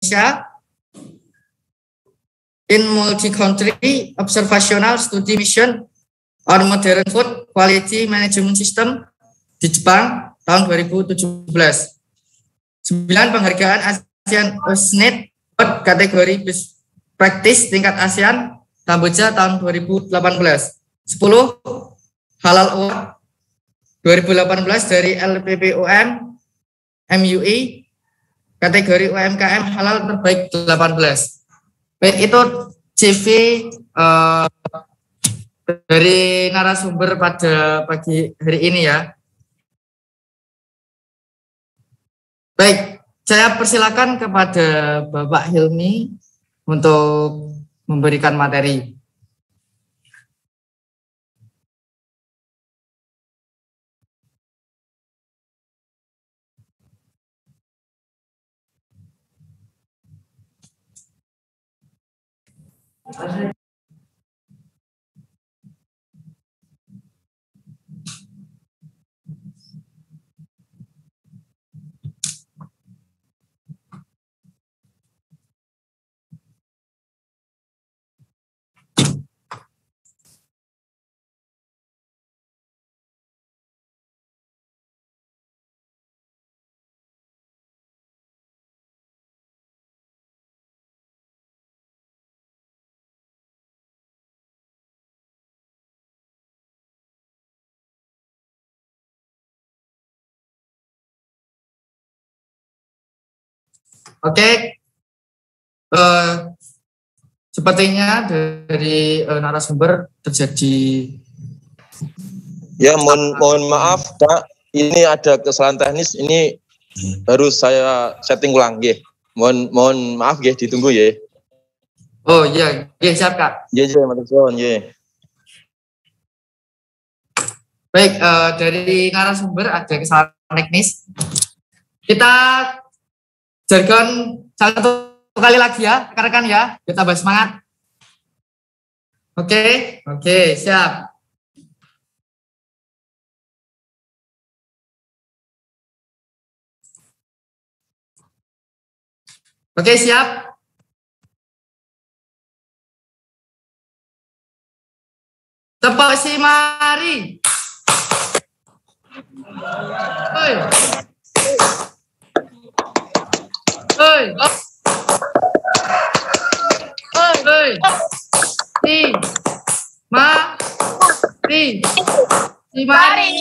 Indonesia in multi-country observational study mission on modern food quality management system di Jepang tahun 2017. 9 penghargaan ASEAN OSNET kategori best practice tingkat ASEAN Kamboja tahun 2018. 10 Halal Award 2018 dari LPPUM MUI kategori UMKM halal terbaik 18. Baik, itu CV dari narasumber pada pagi hari ini ya. Baik, saya persilakan kepada Bapak Hilmi untuk memberikan materi. Oke, sepertinya dari narasumber terjadi. Ya, mohon maaf Kak, ini ada kesalahan teknis, ini harus saya setting ulang, ya. Mohon maaf, ya, ditunggu ya. Oh iya, ya, siap Kak. Ya, matur ya. Baik, dari narasumber ada kesalahan teknis. Kita jargon satu kali lagi ya, rekan-rekan ya, kita tambah semangat. Oke, siap. Oke, siap. Tepuk si mari. Hoi. Hoi. Hoi. Si mari.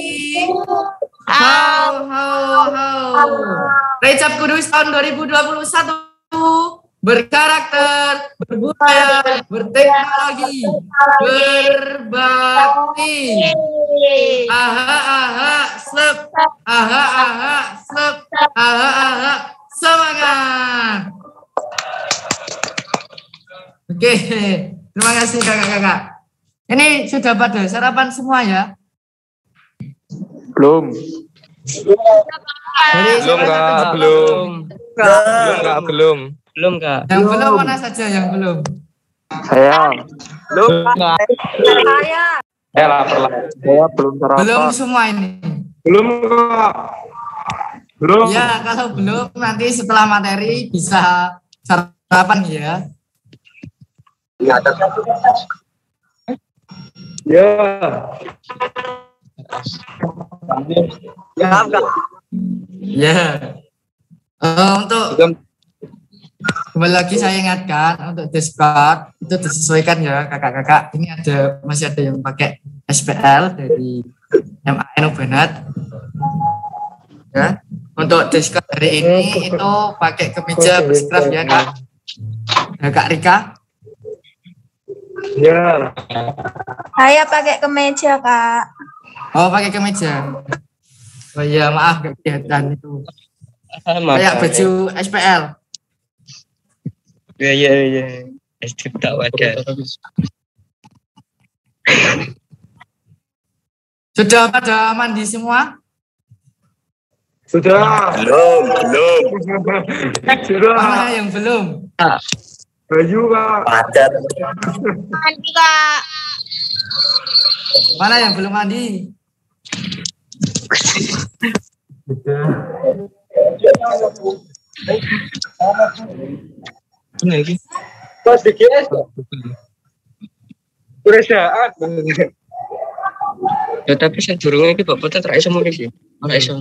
How. Recap Kudus tahun 2021 berkarakter, berbudaya, berteknologi, berbakti. Slep. Semangat. Oke, terima kasih kakak-kakak. Ini sudah pada sarapan semua ya? Belum. Belum, Kak. Yang belum mana saja yang belum? Saya. Belum, Kak. Saya lapar lah. Saya belum sarapan. Belum semua ini. Belum, Kak. Belum. Ya, kalau belum nanti setelah materi bisa sarapan ya. Ya. Ya. Untuk kembali lagi saya ingatkan untuk Discord itu disesuaikan ya kakak-kakak. Ini masih ada yang pakai SPL dari MAN Ubanat. Ya. Untuk Discord hari ini itu pakai kemeja berscraf ya Kak. Ya, Kak Rika. Ya. Saya pakai kemeja, Kak. Oh, pakai kemeja. Oh iya, maaf gak kelihatan itu. Kayak baju SPL. Iya. SD tak wajar. Sudah pada mandi semua? Sudah. Belum. Sudah. Mana yang belum? Baju, Kak. Padat. Mandi, Kak. Mana yang belum mandi? Ini lagi. Pas DGS. Perusahaan. Ya tapi saya durungnya itu Bapak tak iso muni sih. Ora iso.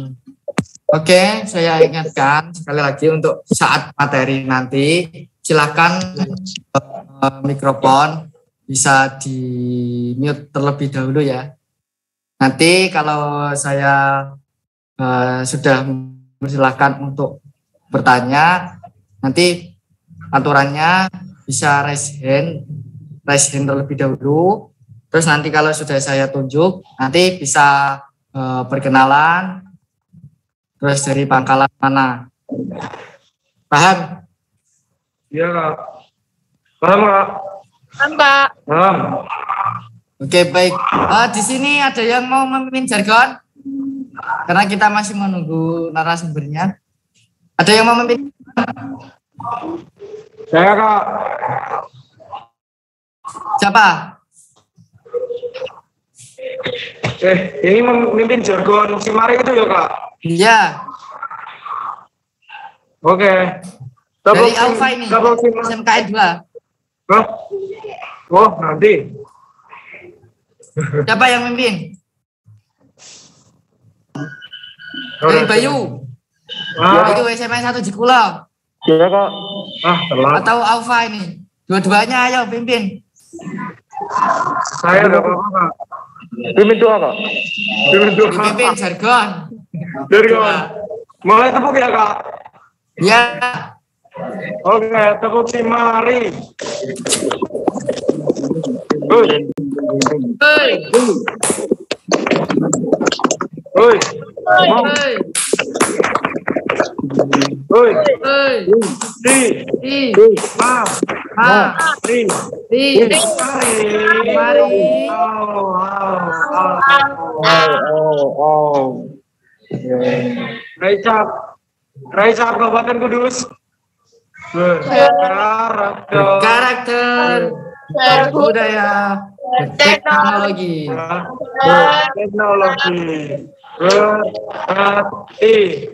Oke, saya ingatkan sekali lagi untuk saat materi nanti silakan mikrofon bisa di mute terlebih dahulu ya. Nanti kalau saya sudah mempersilahkan untuk bertanya, nanti aturannya bisa raise hand terlebih dahulu. Terus nanti kalau sudah saya tunjuk, nanti bisa perkenalan, terus dari pangkalan mana. Paham? Iya, Kak. Paham, Kak? Paham, Kak. Paham. Oke, baik. Di sini ada yang mau memimpin jargon? Karena kita masih menunggu narasumbernya. Ada yang mau memimpin? Saya, Kak. Siapa? Ini memimpin jargon Simari itu ya, Kak? Iya. Oke. Dari Alfa ini, SMKN 2. Hah? Oh, nanti. Siapa yang memimpin? Dari Bayu. Itu SMA 1 Jikulo. Iya, Kak. Telat. Atau Alfa ini. Dua-duanya ayo pimpin. Saya udah apa, Kak? Pimpin doa, Kak. Pimpin doa. Pimpin jargon. Jargon. Mulai tepuk ya, Kak? Ya. Oke, tepuk Simari. Hoi. Hoi. Hoi. Hoi. Hoi. Di. Mari. Raisa Kabupaten Kudus. Karakter. Budaya. Teknologi. Berarti.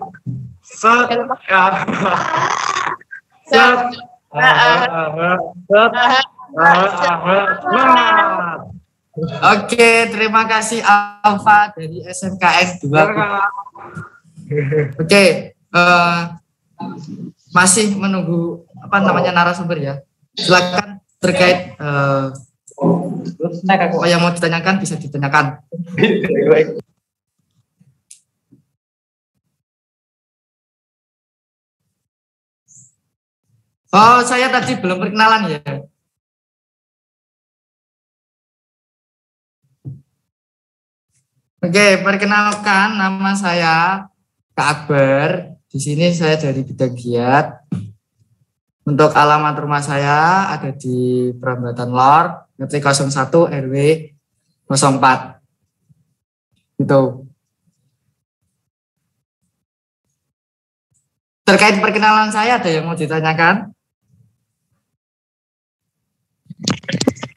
Oke, terima kasih Alfa dari SMKN 2. Oke, masih menunggu narasumber ya. Silakan terkait apa yang mau ditanyakan bisa ditanyakan. Oh, saya tadi belum perkenalan ya. Oke, perkenalkan nama saya Kak Akbar. Di sini saya dari bidang giat. Untuk alamat rumah saya ada di Prambatan Lor, RT 01 RW 04. Gitu. Terkait perkenalan saya ada yang mau ditanyakan?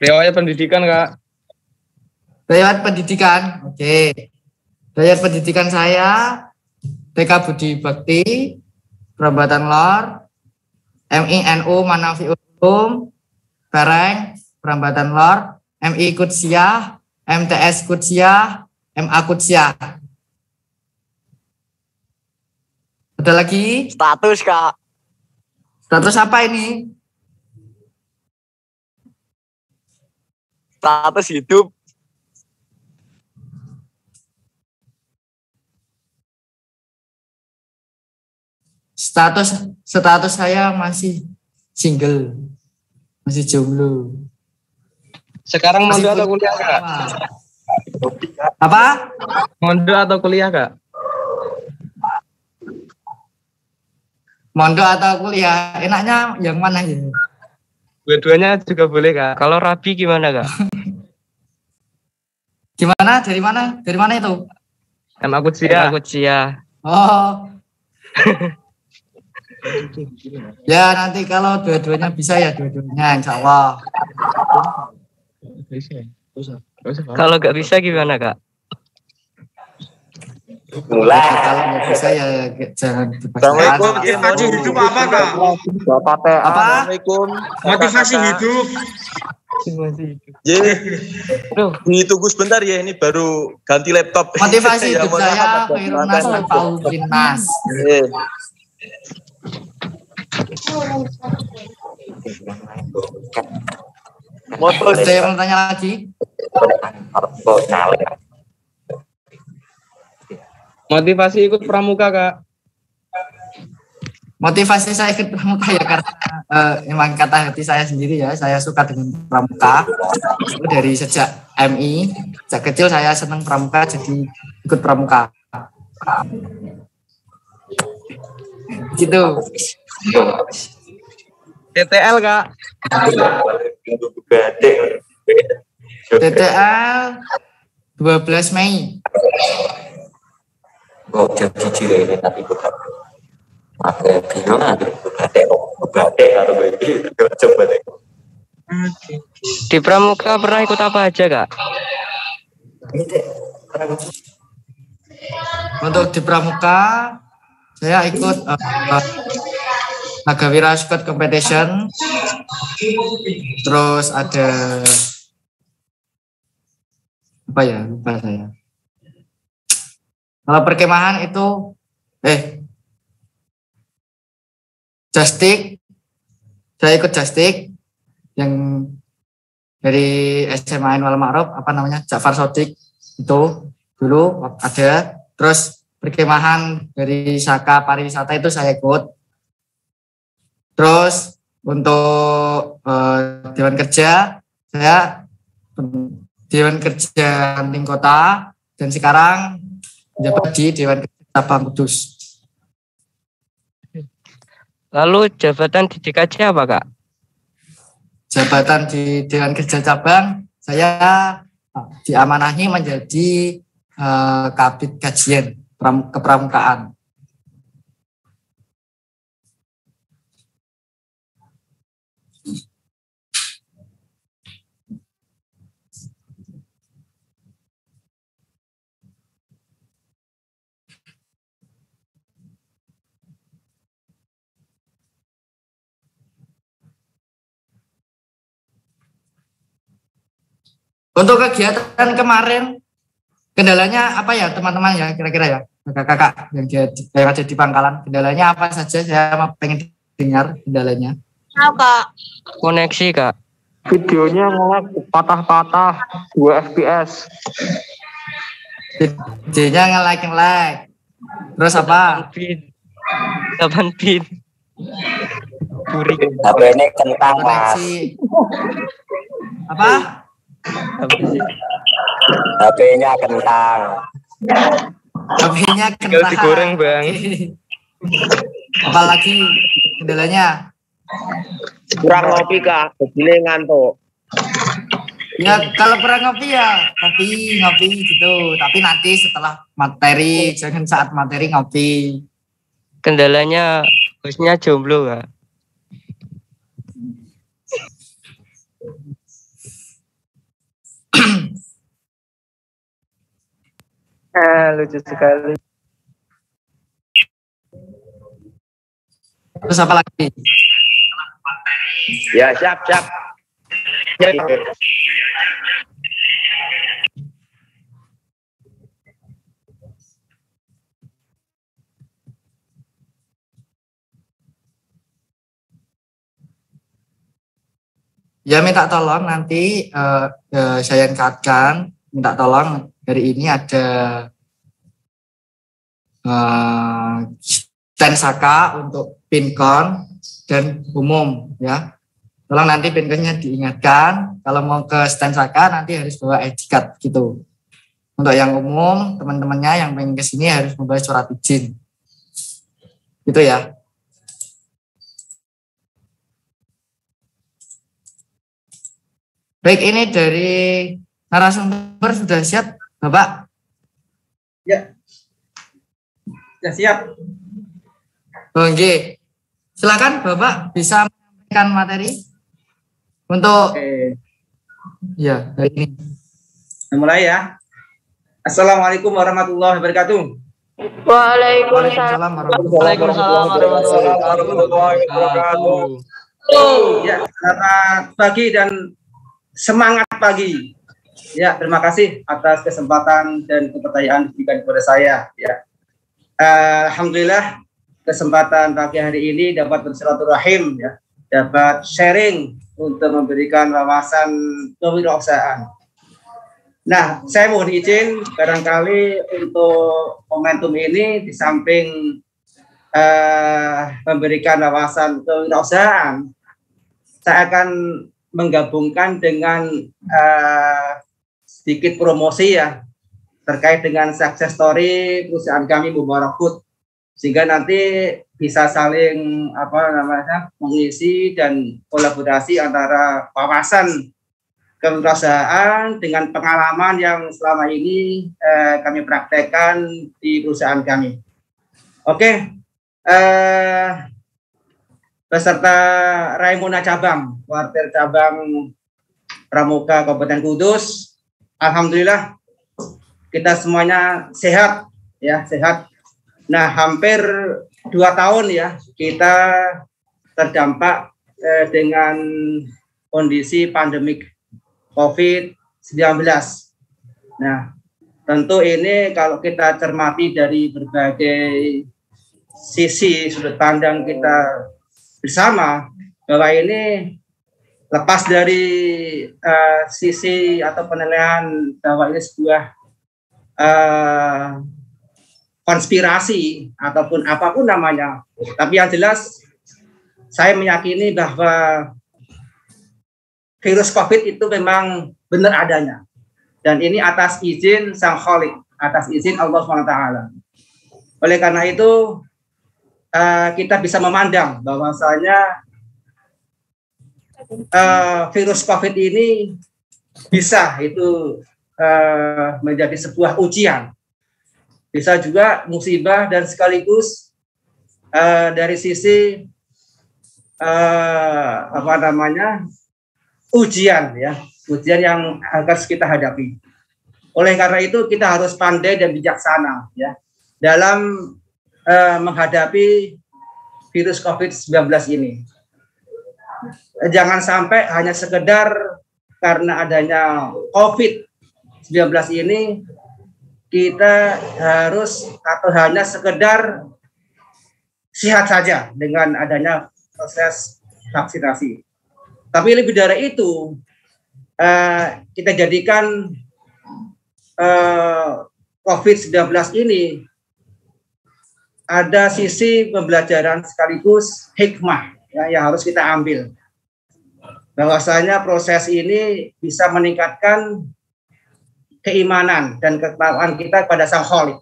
Riwayat pendidikan, Kak. Riwayat pendidikan, oke. Riwayat pendidikan saya TK Budi Bakti, Prambatan Lor, MI/NU Manafiul Ulum, Pereng, Prambatan Lor, MI Kutsiah, MTS Kutsiah, MA Kutsiah. Ada lagi? Status, Kak. Status apa ini? Status hidup. Status saya masih single, masih jomblo. Sekarang mondok atau kuliah, Kak? Apa? Mondok atau kuliah, Kak? Mondok atau kuliah, enaknya yang mana ya? Dua-duanya juga boleh, Kak. Kalau rabi gimana, Kak? Gimana? Dari mana? Dari mana itu? MA Kutsiah. Oh. Ya nanti kalau dua-duanya bisa ya dua-duanya, insya Allah. Kalau nggak bisa gimana, Kak? Mulai. Kalau nggak bisa ya jangan Assalamualaikum. Motivasi hidup apa, Kak? Assalamualaikum. Motivasi hidup. Ye, ditunggu sebentar ya, ini baru ganti laptop. Motivasi Ya, hidup mohon saya maaf, ada Khairunnas kelangkaan. Manfaudin Mas. Ada yang mau tanya lagi? Motivasi ikut pramuka, Kak. Motivasi saya ikut pramuka ya karena emang kata hati saya sendiri ya, saya suka dengan pramuka. Itu dari sejak MI, sejak kecil saya senang pramuka jadi ikut pramuka. Gitu. TTL, Kak. TTL 12 Mei. Oh, jadi ciri ini tapi bukan bingung ada atau begitu coba deh. Di pramuka pernah ikut apa aja, Kak? Untuk di pramuka saya ikut Nagawira Squad Competition, terus ada apa ya, lupa saya. Kalau perkemahan itu Justik, saya ikut Justik yang dari SMA Wal Ma'ruf, apa namanya, Ja'far Sodik itu dulu ada. Terus perkemahan dari Saka Pariwisata itu saya ikut. Terus untuk Dewan Kerja, saya Dewan Kerja Penting Kota, dan sekarang menjabat di Dewan Kerja Cabang Kudus. Lalu jabatan di DKJ apa, Kak? Jabatan di Dewan Kerja Cabang, saya diamanahi menjadi Kabid Kajian Kepramukaan. Untuk kegiatan kemarin, kendalanya apa ya teman-teman ya kira-kira ya, kakak-kakak yang ada di Pangkalan, kendalanya apa saja? Saya pengen dengar kendalanya. Kak. Koneksi, Kak. Videonya nge-lag patah-patah 2 fps. Videonya nge-like. Terus apa? 8 pin. HP ini kentang, Mas. Koneksi. Apa? HP-nya kentang. HP-nya Tinggal kentang. digoreng, Bang. Apalagi kendalanya? Kurang ngopi, Kak. Begini ngantuk. Ya kalau pernah ngopi ya ngopi gitu. Tapi nanti setelah materi, jangan saat materi ngopi. Kendalanya hostnya jomblo, Kak. Lucu sekali. Terus apa lagi? Ya, siap. Ya. Ya minta tolong nanti saya angkatkan, minta tolong hari ini ada stand Saka untuk pinkon dan umum ya. Tolong nanti pinkonnya diingatkan, kalau mau ke stand Saka nanti harus bawa ID card gitu. Untuk yang umum, teman-temannya yang pengen ke sini harus membawa surat izin. Gitu ya. Baik, ini dari narasumber sudah siap, Bapak? Ya. Sudah siap. Oke. Silakan Bapak bisa menyampaikan materi untuk ya hari ini. Mulai ya. Assalamualaikum warahmatullahi wabarakatuh. Waalaikumsalam. Waalaikumsalam warahmatullahi wabarakatuh. Ya, selamat pagi dan semangat pagi. Ya, terima kasih atas kesempatan dan kepercayaan diberikan kepada saya. Ya, alhamdulillah kesempatan pagi hari ini dapat bersilaturahim, ya, dapat sharing untuk memberikan wawasan kewirausahaan. Nah, saya mohon izin barangkali untuk momentum ini di samping memberikan wawasan kewirausahaan, saya akan menggabungkan dengan sedikit promosi ya terkait dengan success story perusahaan kami Mubarak Food, sehingga nanti bisa saling mengisi dan kolaborasi antara wawasan kewirausahaan dengan pengalaman yang selama ini kami praktekkan di perusahaan kami. Oke, beserta Raimuna Cabang, Wartel Cabang Pramuka Kabupaten Kudus, alhamdulillah kita semuanya sehat, ya, sehat. Nah, hampir 2 tahun ya kita terdampak dengan kondisi pandemik COVID-19. Nah, tentu ini kalau kita cermati dari berbagai sisi sudut pandang kita bersama, bahwa ini lepas dari sisi atau penilaian bahwa ini sebuah konspirasi ataupun apapun namanya, tapi yang jelas saya meyakini bahwa virus COVID itu memang benar adanya, dan ini atas izin Sang Khalik, atas izin Allah SWT. Oleh karena itu kita bisa memandang bahwasanya virus COVID ini bisa itu menjadi sebuah ujian, bisa juga musibah, dan sekaligus dari sisi ujian, ya, ujian yang harus kita hadapi. Oleh karena itu kita harus pandai dan bijaksana, ya, dalam menghadapi virus COVID-19 ini. Jangan sampai hanya sekedar karena adanya COVID-19 ini kita harus atau hanya sekedar sehat saja dengan adanya proses vaksinasi. Tapi lebih dari itu, kita jadikan COVID-19 ini ada sisi pembelajaran sekaligus hikmah, ya, yang harus kita ambil. Bahwasanya proses ini bisa meningkatkan keimanan dan ketakwaan kita pada Sang Khalik.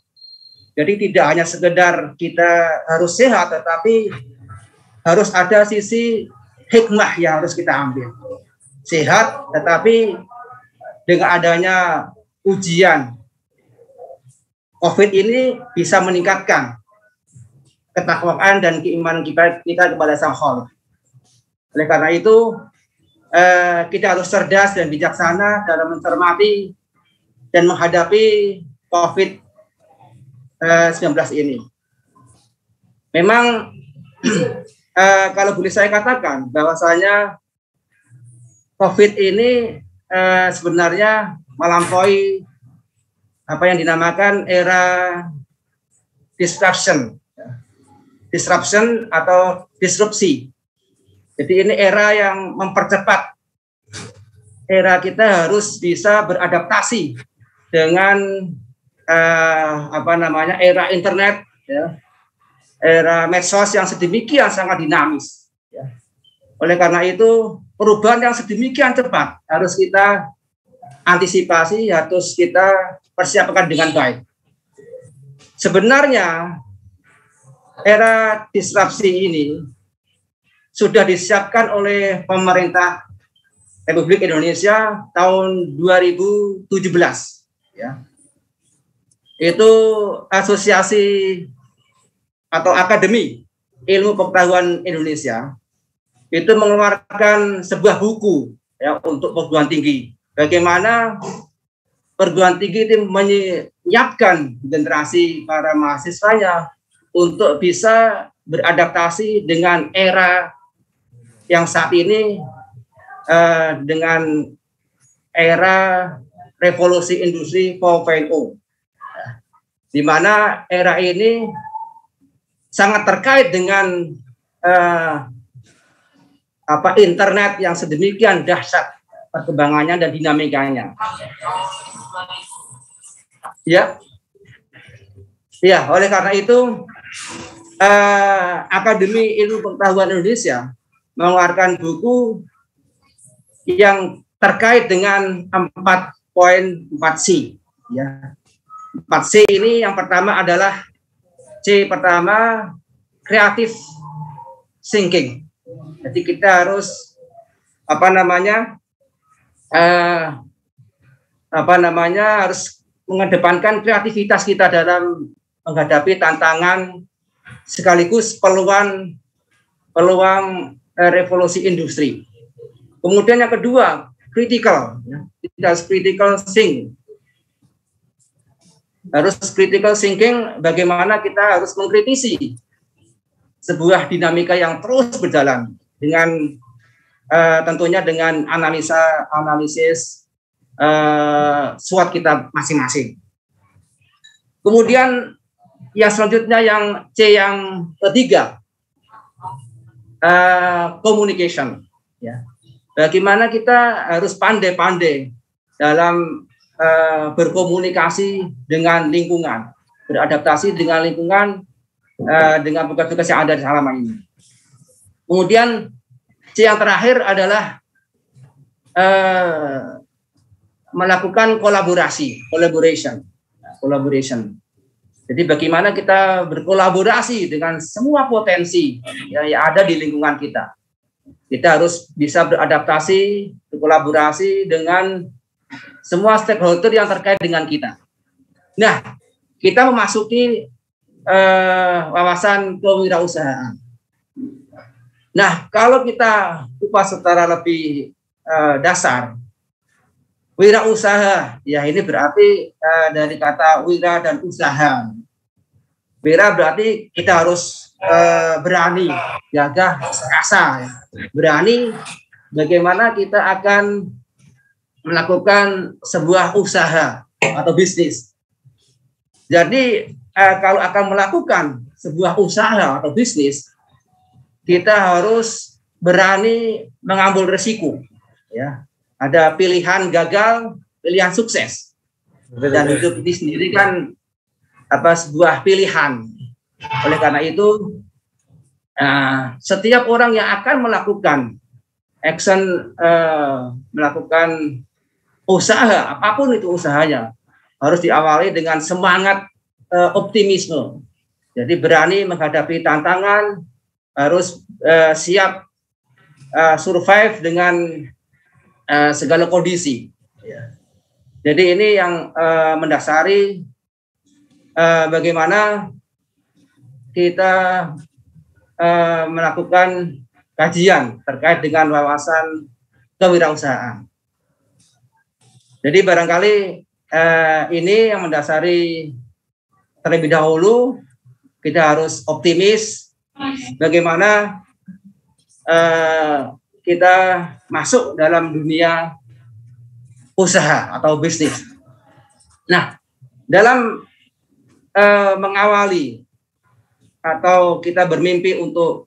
Jadi tidak hanya sekedar kita harus sehat, tetapi harus ada sisi hikmah yang harus kita ambil. Sehat, tetapi dengan adanya ujian COVID ini bisa meningkatkan ketakwaan dan keimanan kita kepada Sang Khalik. Oleh karena itu, kita harus cerdas dan bijaksana dalam mencermati dan menghadapi COVID-19 ini. Memang kalau boleh saya katakan bahwasanya COVID ini sebenarnya melampaui apa yang dinamakan era disruption atau disrupsi. Jadi ini era yang mempercepat. Era kita harus bisa beradaptasi dengan era internet, ya, era medsos yang sedemikian sangat dinamis. Ya. Oleh karena itu perubahan yang sedemikian cepat harus kita antisipasi, harus kita persiapkan dengan baik. Sebenarnya era disrupsi ini sudah disiapkan oleh pemerintah Republik Indonesia tahun 2017, ya. Itu asosiasi atau Akademi Ilmu Pengetahuan Indonesia itu mengeluarkan sebuah buku, ya, untuk perguruan tinggi. Bagaimana perguruan tinggi itu menyiapkan generasi para mahasiswanya untuk bisa beradaptasi dengan era yang saat ini, dengan era revolusi industri 4.0, di mana era ini sangat terkait dengan internet yang sedemikian dahsyat perkembangannya dan dinamikanya. Ya, oleh karena itu Akademi Ilmu Pengetahuan Indonesia mengeluarkan buku yang terkait dengan 4.4C. Ya, 4C ini yang pertama adalah C pertama, creative thinking. Jadi kita harus harus mengedepankan kreativitas kita dalam menghadapi tantangan sekaligus peluang revolusi industri. Kemudian yang kedua, critical, kita harus critical thinking. Harus critical thinking, bagaimana kita harus mengkritisi sebuah dinamika yang terus berjalan dengan tentunya dengan analisis SWOT kita masing-masing. Kemudian yang selanjutnya yang C yang ketiga, communication. Ya, bagaimana kita harus pandai-pandai dalam berkomunikasi dengan lingkungan, beradaptasi dengan lingkungan, dengan tugas-tugas yang ada di selama ini. Kemudian C yang terakhir adalah melakukan collaboration. Jadi bagaimana kita berkolaborasi dengan semua potensi yang ada di lingkungan kita. Kita harus bisa beradaptasi, berkolaborasi dengan semua stakeholder yang terkait dengan kita. Nah, kita memasuki wawasan kewirausahaan. Nah, kalau kita kupas secara lebih dasar, wirausaha, ya ini berarti dari kata wira dan usaha. Wira berarti kita harus berani, gagah, rasa, berani bagaimana kita akan melakukan sebuah usaha atau bisnis. Jadi kalau akan melakukan sebuah usaha atau bisnis, kita harus berani mengambil resiko. Ya, ada pilihan gagal, pilihan sukses. Dan hidup ini sendiri kan sebuah pilihan. Oleh karena itu, setiap orang yang akan melakukan action, melakukan usaha, apapun itu usahanya, harus diawali dengan semangat optimisme. Jadi berani menghadapi tantangan, harus siap survive dengan segala kondisi. Ya. Jadi ini yang mendasari bagaimana kita melakukan kajian terkait dengan wawasan kewirausahaan. Jadi barangkali ini yang mendasari terlebih dahulu kita harus optimis bagaimana kita masuk dalam dunia usaha atau bisnis. Nah, dalam mengawali atau kita bermimpi untuk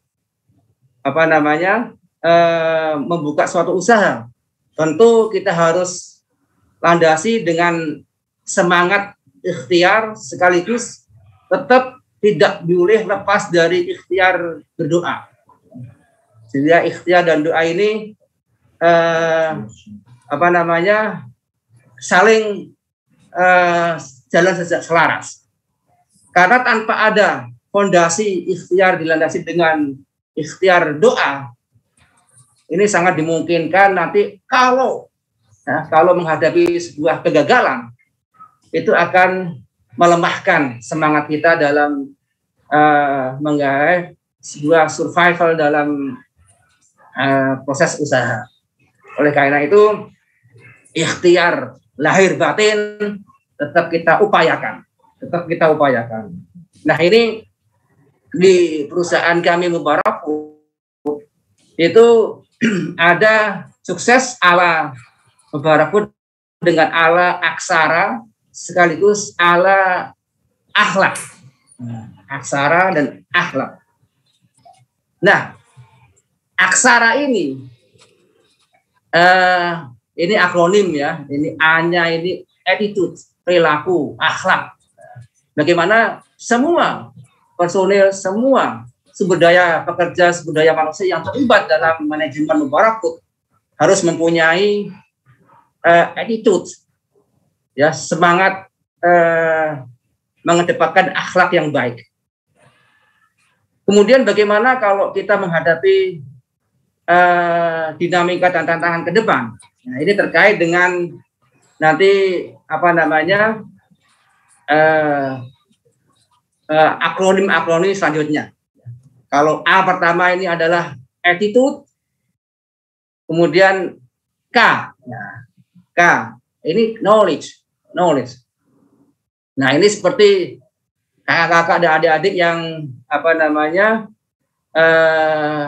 membuka suatu usaha, tentu kita harus landasi dengan semangat ikhtiar sekaligus tetap tidak boleh lepas dari ikhtiar berdoa. Sehingga ikhtiar dan doa ini saling jalan selaras. Karena tanpa ada fondasi ikhtiar dilandasi dengan ikhtiar doa, ini sangat dimungkinkan nanti kalau menghadapi sebuah kegagalan, itu akan melemahkan semangat kita dalam menggapai sebuah survival dalam proses usaha. Oleh karena itu, ikhtiar lahir batin tetap kita upayakan. Nah, ini di perusahaan kami Mubarak itu ada sukses ala Mubarak dengan ala aksara sekaligus ala akhlak. Aksara dan akhlak. Nah, aksara ini akronim ya. Ini A-nya ini attitude, perilaku, akhlak. Bagaimana semua personil, semua sumber daya pekerja, sumber daya manusia yang terlibat dalam manajemen Mubarak harus mempunyai attitude, ya, semangat mengedepankan akhlak yang baik. Kemudian bagaimana kalau kita menghadapi dinamika dan tantangan ke depan? Nah, ini terkait dengan nanti akronim selanjutnya. Kalau A pertama ini adalah attitude, kemudian K, K ini knowledge. Nah, ini seperti kakak-kakak dan adik-adik yang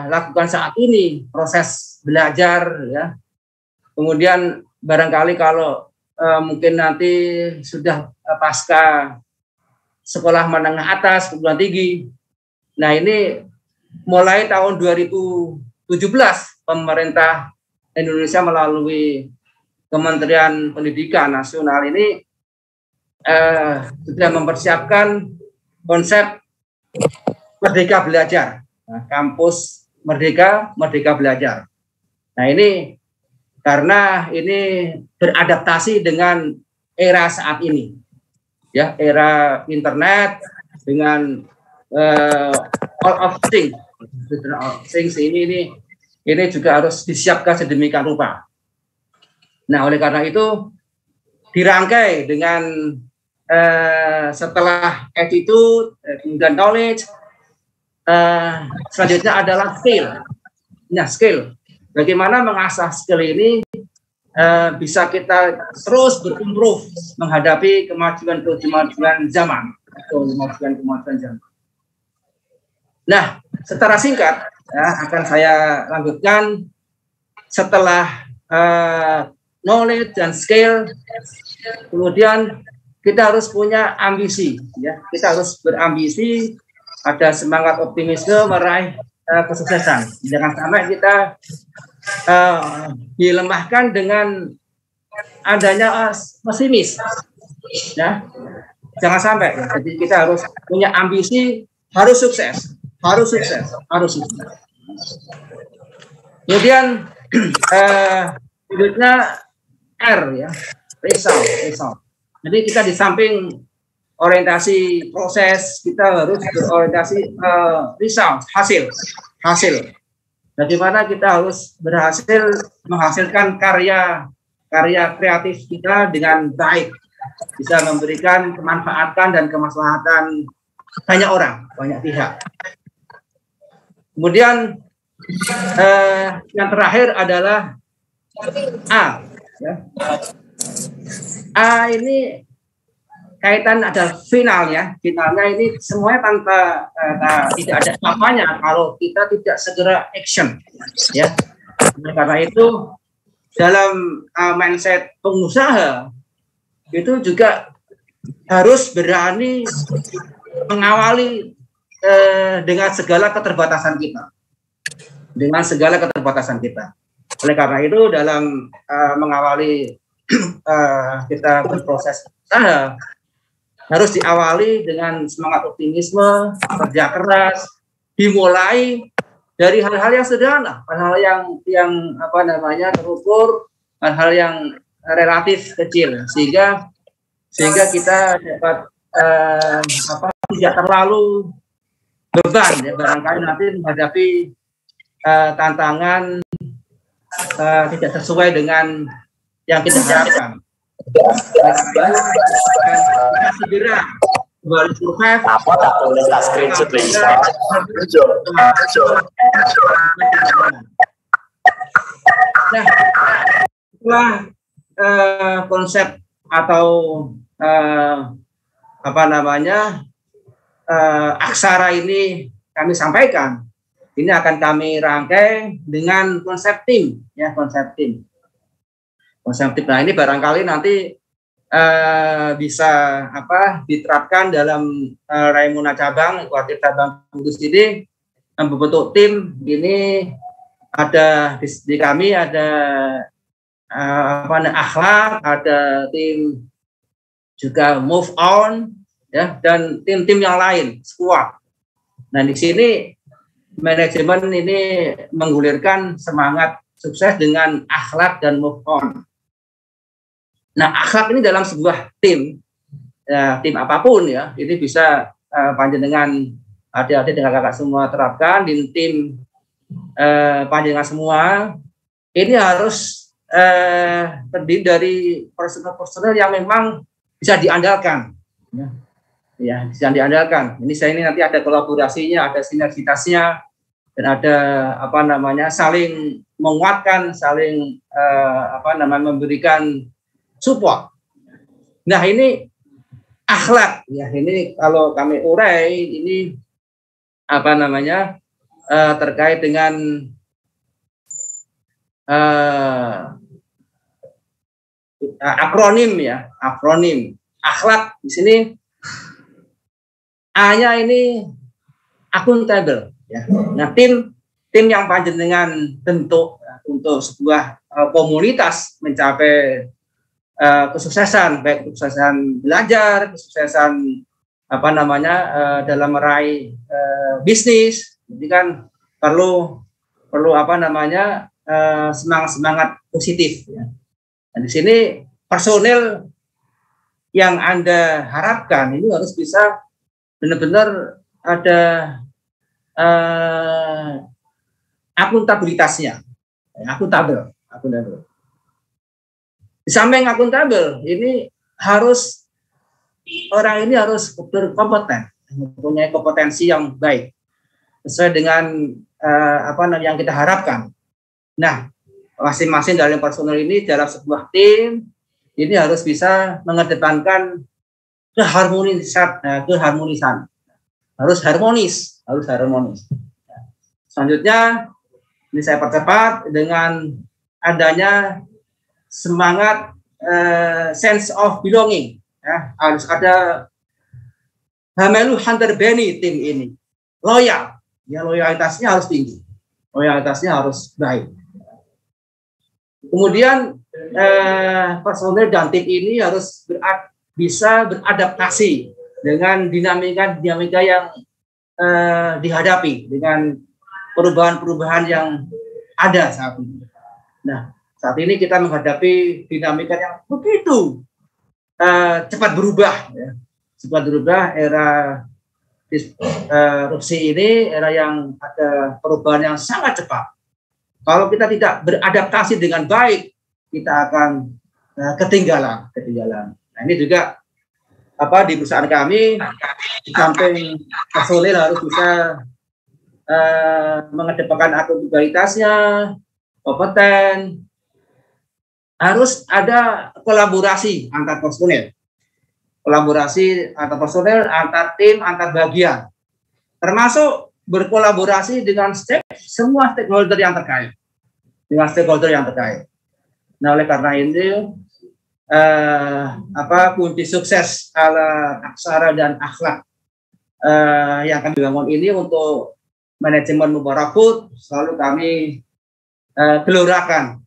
lakukan saat ini proses belajar, ya. Kemudian barangkali kalau mungkin nanti sudah pasca sekolah menengah atas, perguruan tinggi. Nah, ini mulai tahun 2017 pemerintah Indonesia melalui Kementerian Pendidikan Nasional ini sudah mempersiapkan konsep Merdeka Belajar. Nah, kampus Merdeka Belajar. Nah, ini karena ini beradaptasi dengan era saat ini, ya, era internet dengan all of things ini juga harus disiapkan sedemikian rupa. Nah, oleh karena itu dirangkai dengan setelah attitude, kemudian knowledge, selanjutnya adalah skill. Nah, skill. Bagaimana mengasah skill ini bisa kita terus berimprove menghadapi kemajuan zaman. Nah, secara singkat ya, akan saya lanjutkan setelah knowledge dan skill. Kemudian kita harus punya ambisi, ya. Kita harus berambisi, ada semangat optimisme meraih kesuksesan. Jangan sampai kita dilemahkan dengan adanya pesimis, ya. Jangan sampai. Ya. Jadi kita harus punya ambisi, harus sukses. Kemudian berikutnya R, ya, result. Jadi kita di samping orientasi proses, kita harus berorientasi result, hasil. Bagaimana kita harus berhasil menghasilkan karya kreatif kita dengan baik, bisa memberikan kemanfaatan dan kemaslahatan banyak orang, banyak pihak. Kemudian yang terakhir adalah A, ya. A ini kaitan ada finalnya ini semuanya tanpa tidak ada apa-apanya kalau kita tidak segera action, ya. Karena itu dalam mindset pengusaha itu juga harus berani mengawali dengan segala keterbatasan kita. Oleh karena itu dalam mengawali kita berproses usaha harus diawali dengan semangat optimisme, kerja keras, dimulai dari hal-hal yang sederhana, hal-hal yang terukur, hal-hal yang relatif kecil, sehingga kita dapat tidak terlalu beban, ya, barangkali nanti menghadapi tantangan tidak sesuai dengan yang kita harapkan. Segera kembali survive. Apa tak tulis screenshot lagi? Nah, setelah konsep atau aksara ini kami sampaikan, ini akan kami rangkai dengan konsep tim, ya, konsep tim. Nah, ini barangkali nanti bisa diterapkan dalam Raimuna cabang, kuartir cabang Kudus ini membentuk tim. Ini ada di kami ada akhlak, ada tim juga move on, ya, dan tim-tim yang lain, squad. Nah, di sini manajemen ini menggulirkan semangat sukses dengan akhlak dan move on. Nah, akhlak ini dalam sebuah tim, ya, tim apapun, ya, ini bisa panjenengan adik-adik dengan kakak semua terapkan di tim panjenengan semua. Ini harus terdiri dari personel yang memang bisa diandalkan, ya, bisa diandalkan. Ini nanti ada kolaborasinya, ada sinergitasnya, dan ada saling menguatkan, saling memberikan support. Nah, ini akhlak, ya, ini kalau kami urai ini terkait dengan akronim, ya, akronim akhlak. Di sini A-nya ini akuntabel, ya. Nah, tim yang panjenengan bentuk, ya, untuk sebuah komunitas mencapai kesuksesan, baik kesuksesan belajar, kesuksesan dalam meraih bisnis. Jadi kan perlu semangat positif, ya. Dan di sini personil yang Anda harapkan ini harus bisa benar-benar ada akuntabilitasnya, akuntabel. Di samping akuntabel, ini orang ini harus berkompeten, mempunyai kompetensi yang baik sesuai dengan yang kita harapkan. Nah, masing-masing dalam personel ini dalam sebuah tim ini harus bisa mengedepankan keharmonisan, harus harmonis. Selanjutnya ini saya percepat dengan adanya semangat sense of belonging, ya. Harus ada hamelu hunter beni tim ini, loyal, ya, loyalitasnya harus tinggi, loyalitasnya harus baik. Kemudian personel dan tim ini harus bisa beradaptasi dengan dinamika yang dihadapi, dengan perubahan-perubahan yang ada saat ini. Nah, saat ini kita menghadapi dinamika yang begitu cepat berubah, ya. Cepat berubah, era disrupsi ini, era yang ada perubahan yang sangat cepat. Kalau kita tidak beradaptasi dengan baik, kita akan ketinggalan. Nah, ini juga di perusahaan kami, di samping personil harus bisa mengedepankan akuntabilitasnya, kompeten, harus ada kolaborasi antar personil, antar tim, antar bagian, termasuk berkolaborasi dengan semua stakeholder yang terkait, Nah, oleh karena ini kunci sukses ala aksara dan akhlak yang kami bangun ini untuk manajemen Mubarak Food selalu kami gelorakan.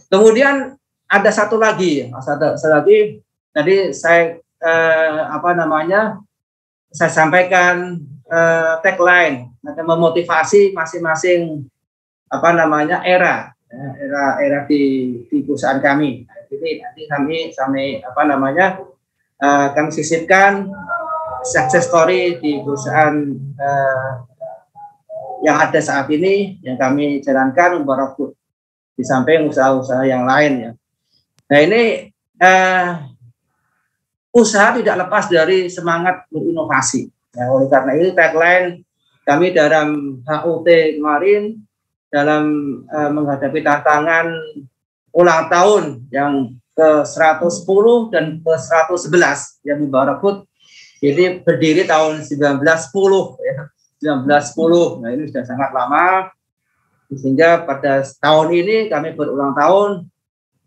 Kemudian ada satu lagi tadi saya saya sampaikan tagline akan memotivasi masing-masing era di perusahaan kami. Jadi nanti kami sisipkan success story di perusahaan yang ada saat ini yang kami jalankan Mubarak Food di samping usaha-usaha yang lain, ya. Nah, ini usaha tidak lepas dari semangat berinovasi. Ya, oleh karena itu tagline kami dalam HUT kemarin dalam menghadapi tantangan ulang tahun yang ke-110 dan ke-111 yang Mubarak Food ini berdiri tahun 1910 ya. 1910. Nah, ini sudah sangat lama sehingga pada tahun ini kami berulang tahun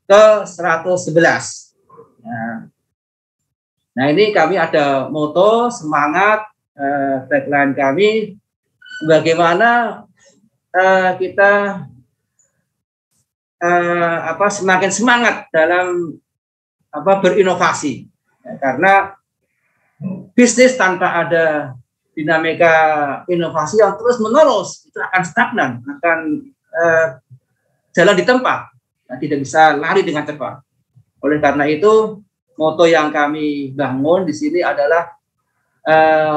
ke-111. Nah, ini kami ada moto, semangat, tagline kami bagaimana kita semakin semangat dalam berinovasi ya, karena bisnis tanpa ada dinamika inovasi yang terus menerus itu akan stagnan, akan jalan di tempat, tidak bisa lari dengan cepat. Oleh karena itu moto yang kami bangun di sini adalah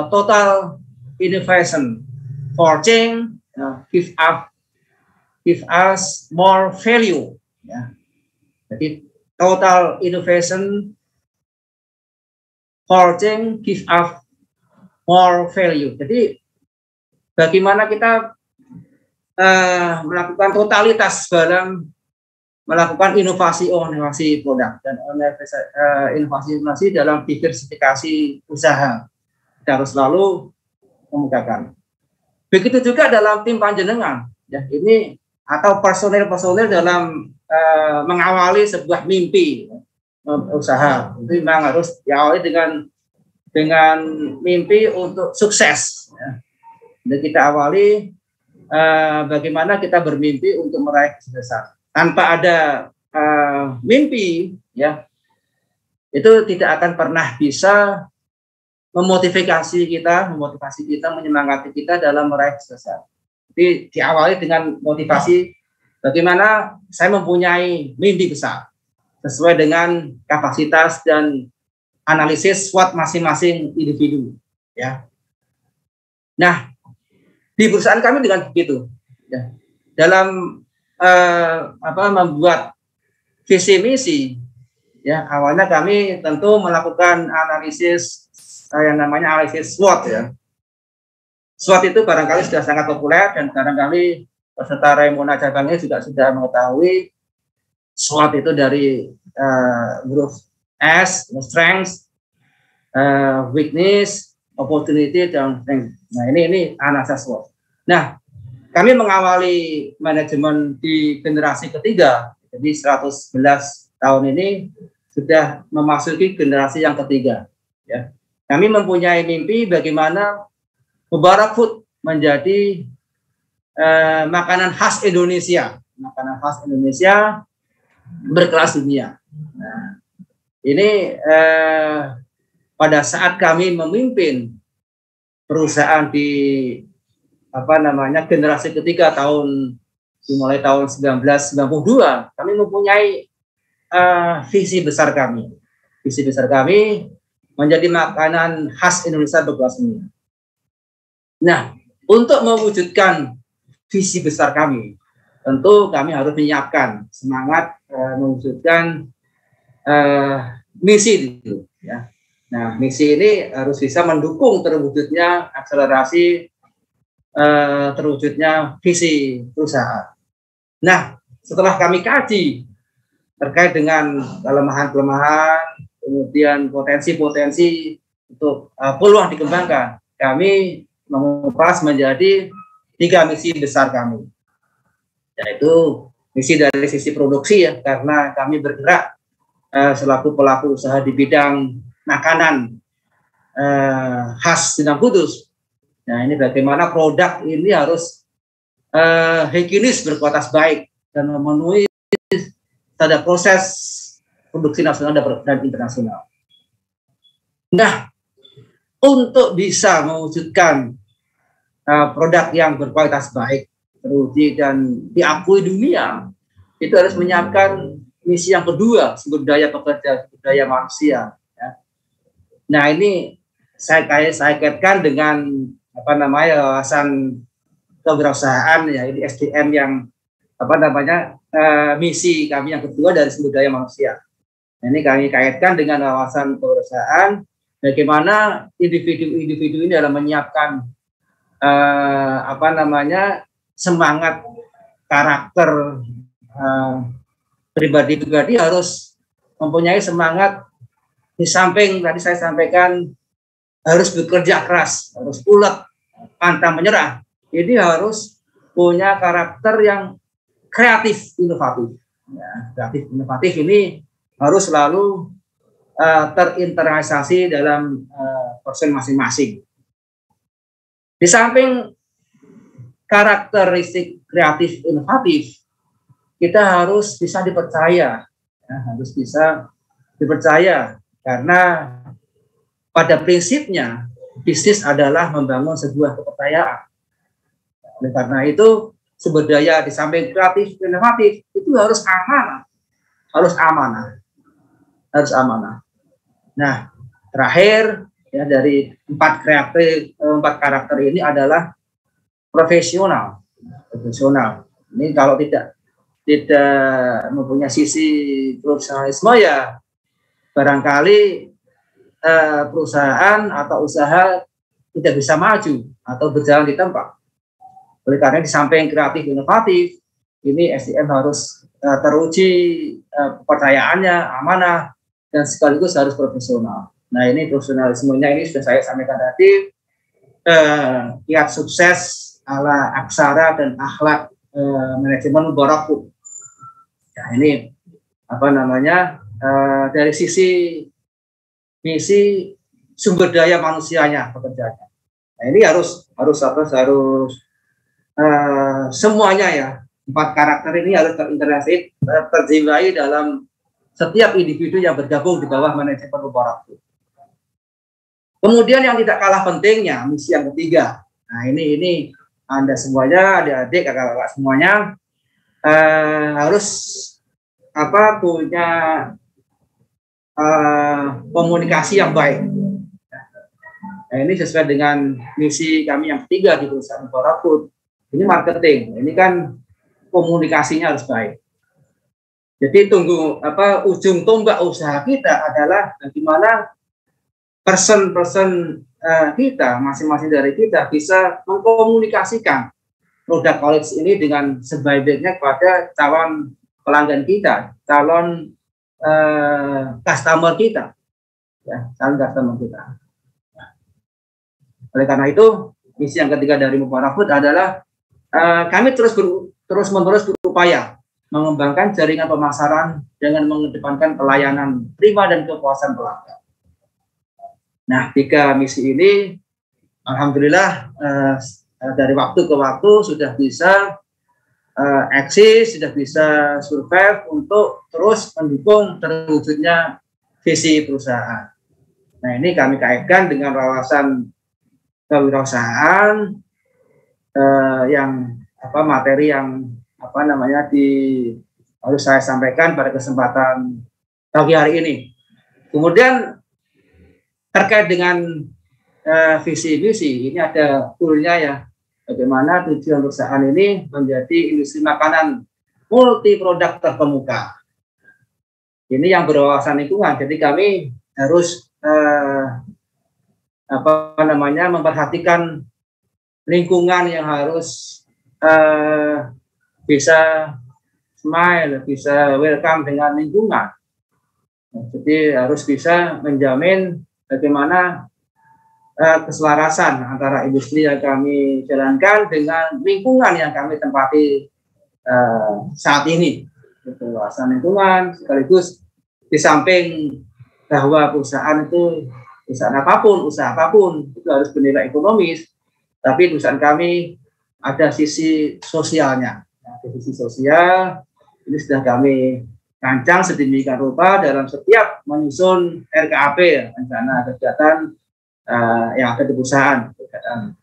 total innovation for change, give us more value. Ya. Jadi total innovation for change, give us more value. Jadi bagaimana kita melakukan totalitas dalam melakukan inovasi produk dan inovasi dalam diversifikasi usaha. Kita harus selalu memukakan. Begitu juga dalam tim panjenengan. Ya, ini atau personil dalam mengawali sebuah mimpi usaha itu memang harus diawali dengan mimpi untuk sukses ya. Dan kita awali bagaimana kita bermimpi untuk meraih kesuksesan. Tanpa ada mimpi ya itu tidak akan pernah bisa memotivasi kita, menyemangati kita dalam meraih kesuksesan. Jadi diawali dengan motivasi bagaimana saya mempunyai mimpi besar sesuai dengan kapasitas dan analisis SWOT masing-masing individu ya. Nah, di perusahaan kami dengan begitu ya. Dalam membuat visi misi ya, awalnya kami tentu melakukan analisis yang namanya analisis SWOT ya. SWOT itu barangkali sudah sangat populer dan barangkali peserta Raimuna cabang ini juga sudah mengetahui SWOT itu dari huruf S, strength, weakness, opportunity, dan strength. Nah, ini analisis SWOT. Nah, kami mengawali manajemen di generasi ketiga, jadi 111 tahun ini sudah memasuki generasi yang ketiga. Ya. Kami mempunyai mimpi bagaimana Mubarak Food menjadi makanan khas Indonesia berkelas dunia. Nah, ini pada saat kami memimpin perusahaan di generasi ketiga dimulai tahun 1992, kami mempunyai visi besar kami. Visi besar kami menjadi makanan khas Indonesia berkelas dunia. Nah, untuk mewujudkan visi besar kami, tentu kami harus menyiapkan semangat mewujudkan misi itu. Ya. Nah, misi ini harus bisa mendukung terwujudnya akselerasi terwujudnya visi perusahaan. Nah, setelah kami kaji terkait dengan kelemahan-kelemahan, kemudian potensi-potensi untuk peluang dikembangkan, kami mengupas menjadi 3 misi besar kami, yaitu misi dari sisi produksi ya, karena kami bergerak selaku pelaku usaha di bidang makanan khas Sindang Kudus. Nah, ini bagaimana produk ini harus higienis, berkualitas baik dan memenuhi standar proses produksi nasional dan internasional. Nah, untuk bisa mewujudkan produk yang berkualitas baik, teruji dan diakui dunia, itu harus menyiapkan misi yang kedua, sumber daya pekerja, sumber daya manusia. Ya. Nah, ini saya kaitkan dengan wawasan kewirausahaan ya, ini SDM yang misi kami yang kedua dari sumber daya manusia. Nah, ini kami kaitkan dengan wawasan kewirausahaan, bagaimana individu-individu ini dalam menyiapkan semangat karakter pribadi-pribadi harus mempunyai semangat di samping tadi saya sampaikan harus bekerja keras, harus ulet, pantang menyerah. Ini harus punya karakter yang kreatif, inovatif. Ya, kreatif, inovatif ini harus selalu terinternalisasi dalam person masing-masing. Di samping karakteristik kreatif, inovatif, kita harus bisa dipercaya, ya, harus bisa dipercaya karena pada prinsipnya bisnis adalah membangun sebuah kepercayaan. Oleh karena itu sumber daya di samping kreatif, inovatif itu harus amanah, harus amanah, harus amanah. Nah, terakhir ya dari empat karakter ini adalah profesional. Profesional. Ini kalau tidak mempunyai sisi profesionalisme ya barangkali perusahaan atau usaha tidak bisa maju atau berjalan di tempat. Oleh karena di samping kreatif inovatif ini SDM harus teruji kepercayaannya, amanah, dan sekaligus harus profesional. Nah ini profesionalismenya ini sudah saya sampaikan tadi, kiat sukses ala aksara dan akhlak manajemen Barakut. Nah ini apa namanya dari sisi misi sumber daya manusianya pekerjaannya. Nah ini harus semuanya ya, empat karakter ini harus terintegrasi, terjiwai dalam setiap individu yang bergabung di bawah manajemen Barakut. Kemudian yang tidak kalah pentingnya, misi yang ketiga. Nah ini Anda semuanya, adik-adik, kakak-kakak semuanya harus punya komunikasi yang baik. Nah ini sesuai dengan misi kami yang ketiga di perusahaan Barakut. Ini marketing, ini kan komunikasinya harus baik. Jadi ujung tombak usaha kita adalah bagaimana person kita, masing-masing dari kita bisa mengkomunikasikan produk college ini dengan sebaik-baiknya kepada calon pelanggan kita, calon customer kita, ya, calon customer kita. Oleh karena itu, misi yang ketiga dari Barakut adalah kami terus-menerus berupaya mengembangkan jaringan pemasaran dengan mengedepankan pelayanan prima dan kepuasan pelanggan. Nah, 3 misi ini, alhamdulillah dari waktu ke waktu sudah bisa eksis, sudah bisa survive untuk terus mendukung terwujudnya visi perusahaan. Nah, ini kami kaitkan dengan wawasan kewirausahaan yang materi yang harus saya sampaikan pada kesempatan pagi hari ini. Kemudian terkait dengan visi misi ini ada toolnya ya, bagaimana tujuan perusahaan ini menjadi industri makanan multi produk terkemuka. Ini yang berwawasan lingkungan. Jadi kami harus memperhatikan lingkungan yang harus bisa smile, bisa welcome dengan lingkungan. Jadi harus bisa menjamin bagaimana keselarasan antara industri yang kami jalankan dengan lingkungan yang kami tempati saat ini. Keluasan lingkungan sekaligus di samping bahwa perusahaan itu usaha apapun itu harus bernilai ekonomis, tapi perusahaan kami ada sisi sosialnya. Di sisi sosial ini sudah kami rancang sedemikian rupa dalam setiap menyusun RKAP, rencana kegiatan yang ada di perusahaan, kegiatan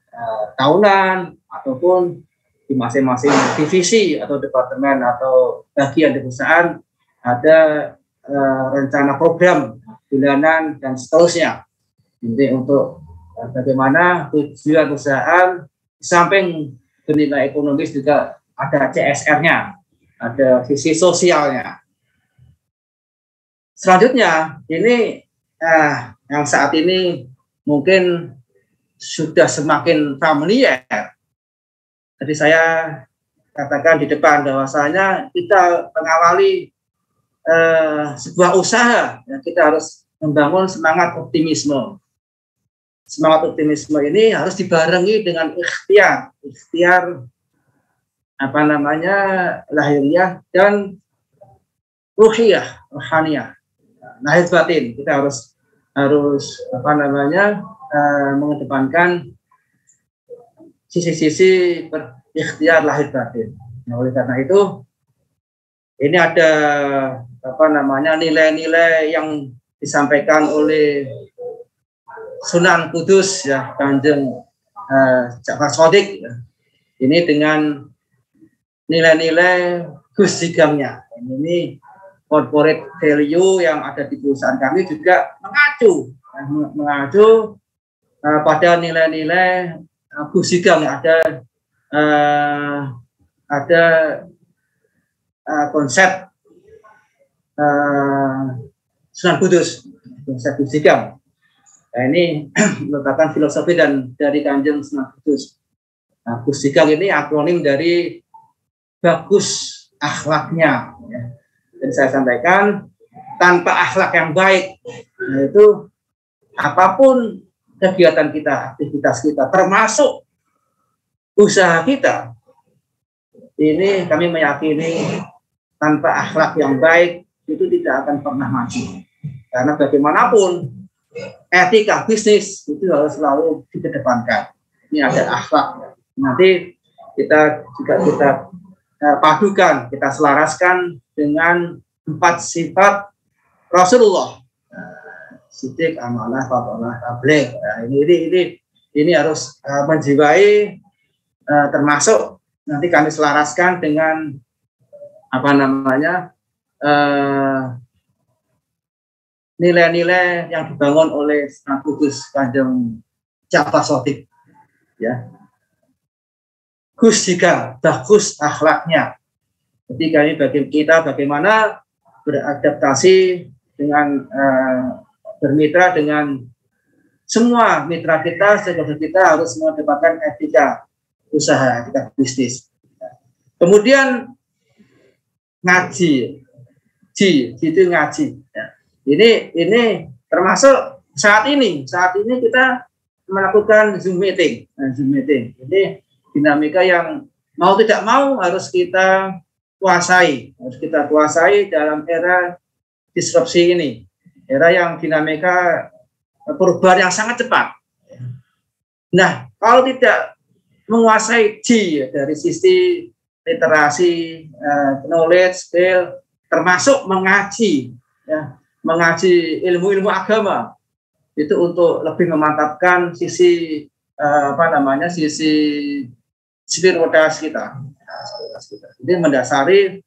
tahunan ataupun di masing-masing divisi atau departemen atau bagian di perusahaan ada rencana program bulanan dan seterusnya. Jadi untuk bagaimana tujuan perusahaan di samping bernilai ekonomis juga ada CSR-nya, ada sisi sosialnya. Selanjutnya ini yang saat ini mungkin sudah semakin familiar. Tadi saya katakan di depan bahwasanya kita mengawali sebuah usaha, ya, kita harus membangun semangat optimisme. Semangat optimisme ini harus dibarengi dengan ikhtiar lahiriah dan rohaniyah, lahir batin. Kita harus mengedepankan sisi-sisi ikhtiar lahir batin. Nah, oleh karena itu ini ada nilai-nilai yang disampaikan oleh Sunan Kudus, ya, Kanjeng Ja'far Shadiq, ya. Ini dengan nilai-nilai Gus Higangnya. Ini corporate value yang ada di perusahaan kami juga mengacu pada nilai-nilai Gus Higang. Ada konsep Sunan Kudus, konsep Gus Higang. Nah, ini merupakan filosofi dari Kanjeng Sunan Kudus. Nah, Gus Higang ini akronim dari bagus akhlaknya. Ya. Dan saya sampaikan, tanpa akhlak yang baik, yaitu apapun kegiatan kita, aktivitas kita, termasuk usaha kita, ini kami meyakini tanpa akhlak yang baik itu tidak akan pernah maju. Karena bagaimanapun etika bisnis itu harus selalu dikedepankan. Ini ada akhlak. Nanti kita padukan, kita selaraskan dengan 4 sifat Rasulullah. Siddiq, amanah, fadlah, tabligh. Nah, ini harus menjiwai, termasuk nanti kami selaraskan dengan nilai-nilai yang dibangun oleh Sunan Kudus Kanjeng Ja'far Shadiq, ya. Gus Higang, bagus akhlaknya. Jadi kita bagaimana beradaptasi dengan bermitra dengan semua mitra kita, sehingga kita harus mendapatkan etika usaha, etika bisnis. Kemudian ngaji, itu ngaji. Ya. Ini termasuk saat ini kita melakukan Zoom meeting. Ini dinamika yang mau tidak mau harus kita kuasai, dalam era disrupsi ini, era yang dinamika perubahan yang sangat cepat. Nah, kalau tidak menguasai dari sisi literasi, knowledge, skill, termasuk mengaji, ya, mengaji ilmu-ilmu agama, itu untuk lebih memantapkan sisi sisi spiritualitas kita. Jadi mendasari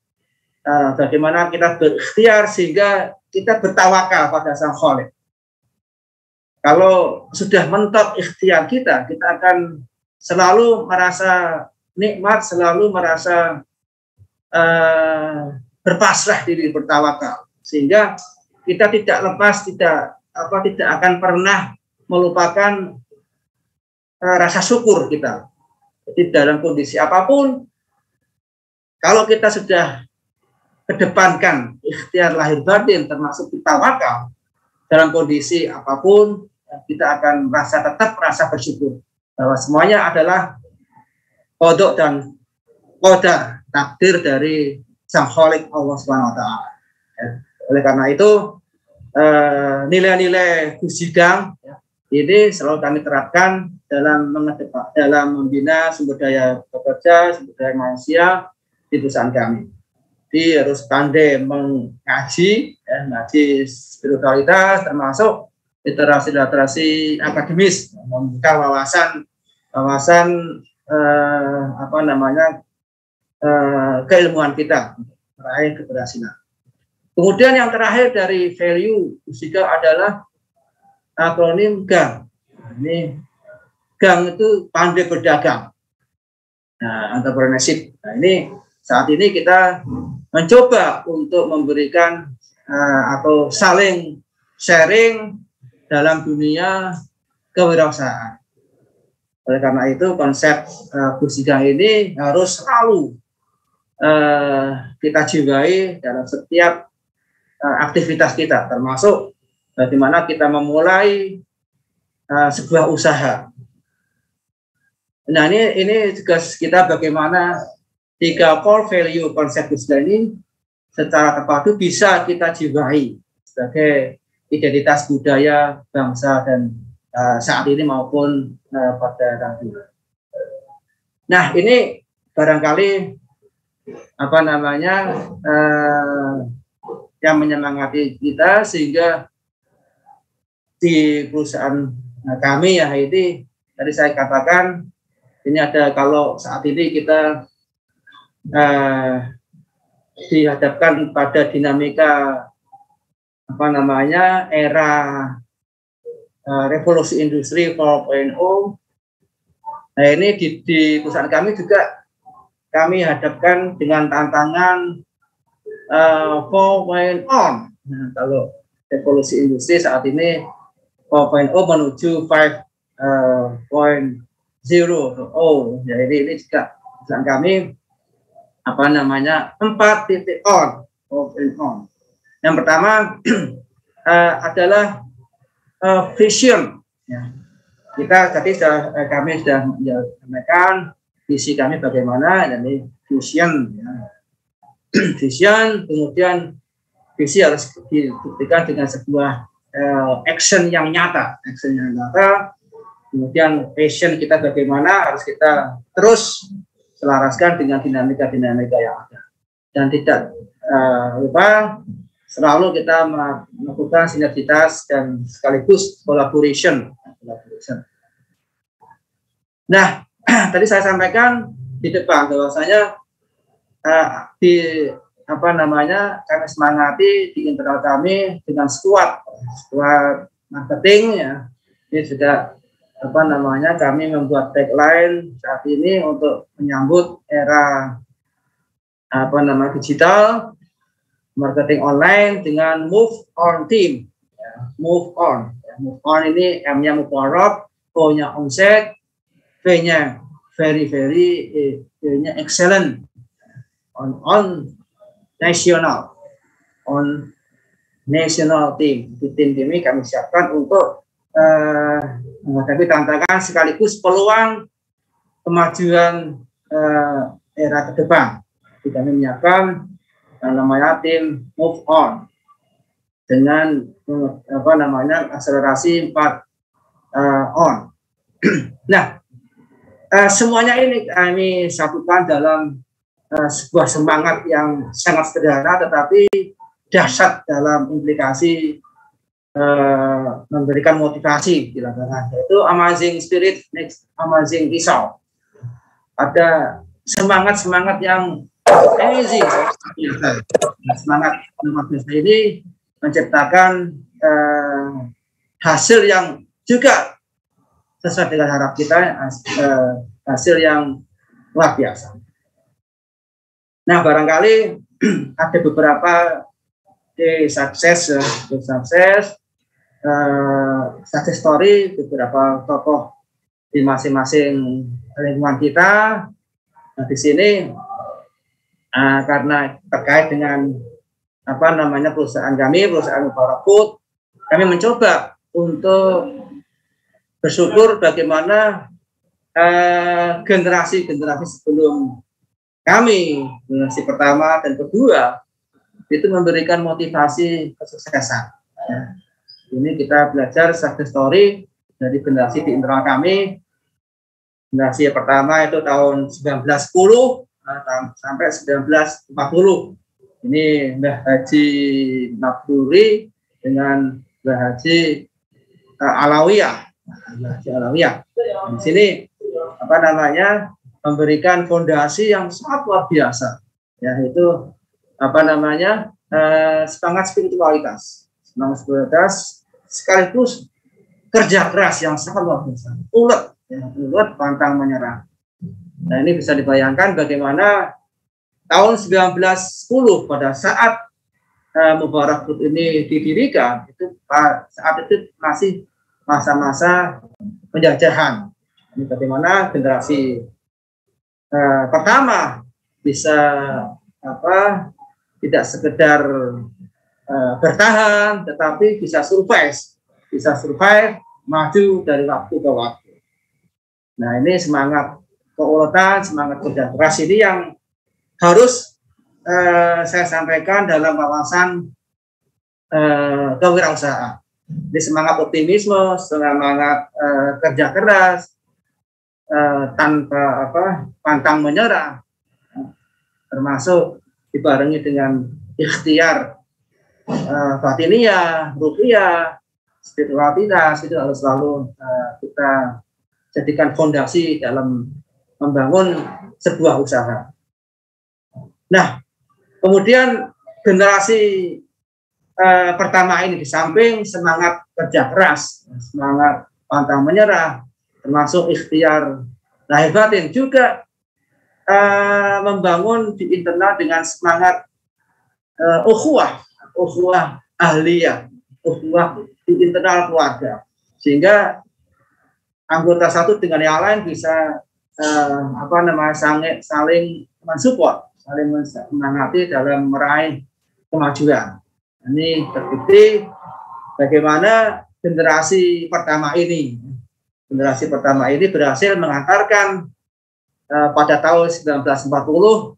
bagaimana kita berikhtiar sehingga kita bertawakal pada Sang Khalik. Kalau sudah mentok ikhtiar kita akan selalu merasa nikmat, selalu merasa berpasrah diri, bertawakal, sehingga kita tidak akan pernah melupakan rasa syukur kita. Jadi dalam kondisi apapun, kalau kita sudah kedepankan ikhtiar lahir batin termasuk tawakal, dalam kondisi apapun kita akan tetap merasa bersyukur bahwa semuanya adalah qada dan qadar, takdir dari Sang Khalik Allah Subhanahu wa taala. Oleh karena itu nilai-nilai Gus Higang ini selalu kami terapkan dalam membina sumber daya pekerja, sumber daya manusia di perusahaan kami. Jadi harus pandai mengaji, ngaji spiritualitas, termasuk literasi akademis, membuka wawasan keilmuan kita, meraih keberhasilan. Kemudian yang terakhir dari value Gus Higang adalah akronim GANG. Ini GANG itu pandai berdagang. Nah, entrepreneurship. Nah, ini saat ini kita mencoba untuk memberikan atau saling sharing dalam dunia kewirausahaan. Oleh karena itu konsep Gus Higang ini harus selalu kita jiwai dalam setiap aktivitas kita, termasuk bagaimana kita memulai sebuah usaha. Nah, ini tugas kita bagaimana 3 core value konsep Gus ini secara terpadu bisa kita jiwai sebagai identitas budaya bangsa dan saat ini maupun pada nanti. Nah, ini barangkali yang menyemangati kita sehingga di perusahaan kami ya ini tadi saya katakan ini ada, kalau saat ini kita dihadapkan pada dinamika era revolusi industri 4.0. Nah, ini di perusahaan kami juga kami hadapkan dengan tantangan 4.0. Nah, kalau revolusi industri saat ini 4.0 menuju 5.0. Jadi ini juga perusahaan kami 4.0. Yang pertama adalah vision. Ya. Kami sudah menyampaikan visi kami bagaimana, jadi vision. Ya. Vision, kemudian visi harus dibuktikan dengan sebuah action yang nyata. Kemudian passion kita bagaimana harus kita terus selaraskan dengan dinamika-dinamika yang ada. Dan tidak lupa selalu kita melakukan sinergitas dan sekaligus collaboration. Nah, tadi saya sampaikan di depan bahwasanya kami semangati di internal kami dengan squad marketing ya. Ini juga kami membuat tagline saat ini untuk menyambut era digital marketing online dengan move on team. Ya, move on. Ya, move on ini M-nya mubarak, O-nya omset, V-nya very E-nya excellent. On national team. Di tim ini kami siapkan untuk menghadapi tantangan sekaligus peluang kemajuan era ke depan. Kami menyiapkan tim move on dengan akselerasi 4 on. Nah, semuanya ini kami satukan dalam sebuah semangat yang sangat sederhana tetapi dahsyat dalam implikasi memberikan motivasi di lapangan, yaitu amazing spirit next amazing result. Ada semangat yang amazing. Semangat luar biasa ini menciptakan hasil yang juga sesuai dengan harap kita, hasil yang luar biasa. Nah, barangkali ada beberapa success story beberapa tokoh di masing-masing lingkungan kita. Nah, di sini karena terkait dengan perusahaan kami, perusahaan Mubarak Food, kami mencoba untuk bersyukur bagaimana generasi-generasi sebelum kami, generasi pertama dan kedua, itu memberikan motivasi kesuksesan. Ya. Ini kita belajar success story dari generasi di internal kami. Generasi pertama itu tahun 1910 sampai 1940. Ini Mbah Haji Nabduri dengan Mbah Haji Alawiyah. Di sini memberikan fondasi yang sangat luar biasa, yaitu semangat spiritualitas sekaligus kerja keras yang sangat luar biasa, ulet pantang menyerah. Nah, ini bisa dibayangkan bagaimana tahun 1910 pada saat Mubarak Food ini didirikan, itu saat itu masih masa-masa penjajahan. Ini bagaimana generasi pertama bisa tidak sekedar bertahan, tetapi bisa survive, maju dari waktu ke waktu. Nah, ini semangat keuletan, semangat kerja keras ini yang harus saya sampaikan dalam wawasan kewirausahaan. Jadi semangat optimisme, semangat kerja keras, tanpa pantang menyerah, termasuk dibarengi dengan ikhtiar batiniyah, ruhiyah, spiritualitas, itu harus selalu kita jadikan fondasi dalam membangun sebuah usaha. Nah, kemudian generasi pertama ini di samping semangat kerja keras, semangat pantang menyerah, termasuk ikhtiar lahir batin, juga membangun di internal dengan semangat ukhuwah ahliyah, ukhuwah di internal keluarga, sehingga anggota satu dengan yang lain bisa saling mensupport, saling menyemangati dalam meraih kemajuan. Ini terbukti bagaimana generasi pertama ini berhasil mengantarkan pada tahun 1940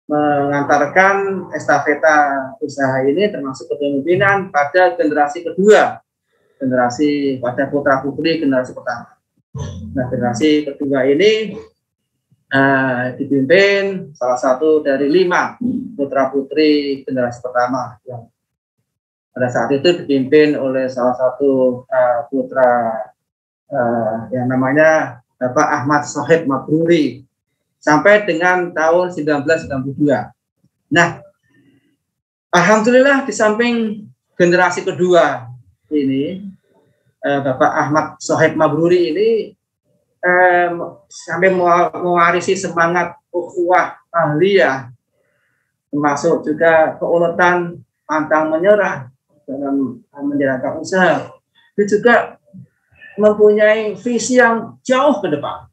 mengantarkan estafeta usaha ini termasuk kepemimpinan pada generasi kedua, generasi pada putra putri generasi pertama. Nah, generasi kedua ini dipimpin salah satu dari 5 putra putri generasi pertama yang pada saat itu dipimpin oleh salah satu putra yang namanya Bapak Ahmad Sohib Mabruri sampai dengan tahun 1992. Nah, alhamdulillah di samping generasi kedua ini, Bapak Ahmad Sohib Mabruri ini sampai mewarisi semangat ukhuwah ahliyah, termasuk juga keuletan, pantang menyerah dalam menjalankan usaha. Itu juga mempunyai visi yang jauh ke depan,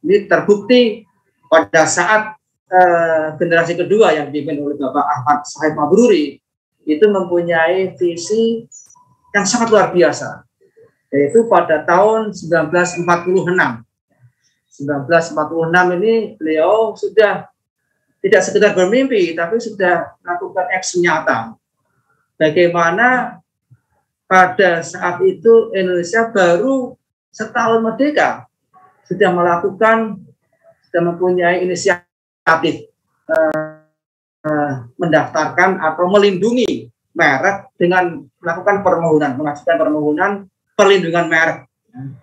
Ini terbukti pada saat generasi kedua yang dipimpin oleh Bapak Ahmad Sohib Mabruri itu mempunyai visi yang sangat luar biasa, yaitu pada tahun 1946. 1946 ini beliau sudah tidak sekedar bermimpi, tapi sudah melakukan aksi nyata. Bagaimana pada saat itu Indonesia baru setahun merdeka, sudah mempunyai inisiatif mendaftarkan atau melindungi merek dengan melakukan mengajukan permohonan perlindungan merek. Nah,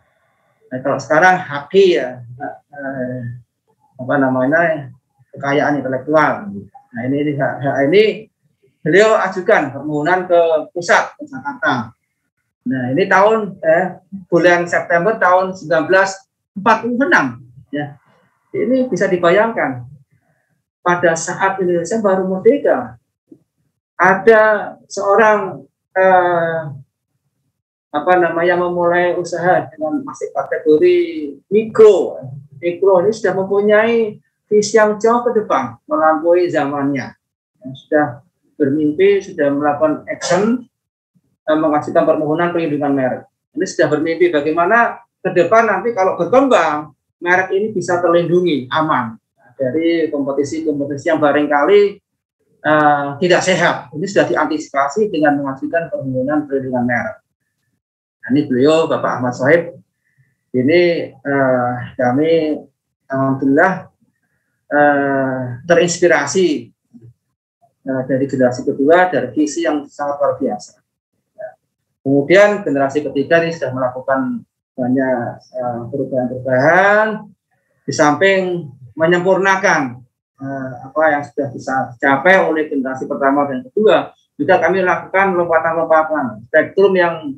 kalau sekarang HAKI kekayaan intelektual. Nah, ini beliau ajukan permohonan ke pusat ke Jakarta. Nah, ini bulan September tahun 1946 ya. Ini bisa dibayangkan pada saat Indonesia baru merdeka ada seorang memulai usaha dengan masih kategori mikro ini sudah mempunyai visi yang jauh ke depan, melampaui zamannya. Sudah bermimpi, sudah melakukan action, mengajukan permohonan perlindungan merek. Ini sudah bermimpi bagaimana ke depan nanti kalau berkembang, merek ini bisa terlindungi, aman dari kompetisi-kompetisi yang barangkali tidak sehat. Ini sudah diantisipasi dengan mengajukan permohonan perlindungan merek. Nah, ini beliau, Bapak Ahmad Sohib, ini kami alhamdulillah terinspirasi dari generasi kedua, dari visi yang sangat luar biasa. Kemudian generasi ketiga ini sudah melakukan banyak perubahan-perubahan, di samping menyempurnakan apa yang sudah bisa dicapai oleh generasi pertama dan kedua, juga kami lakukan lompatan-lompatan spektrum yang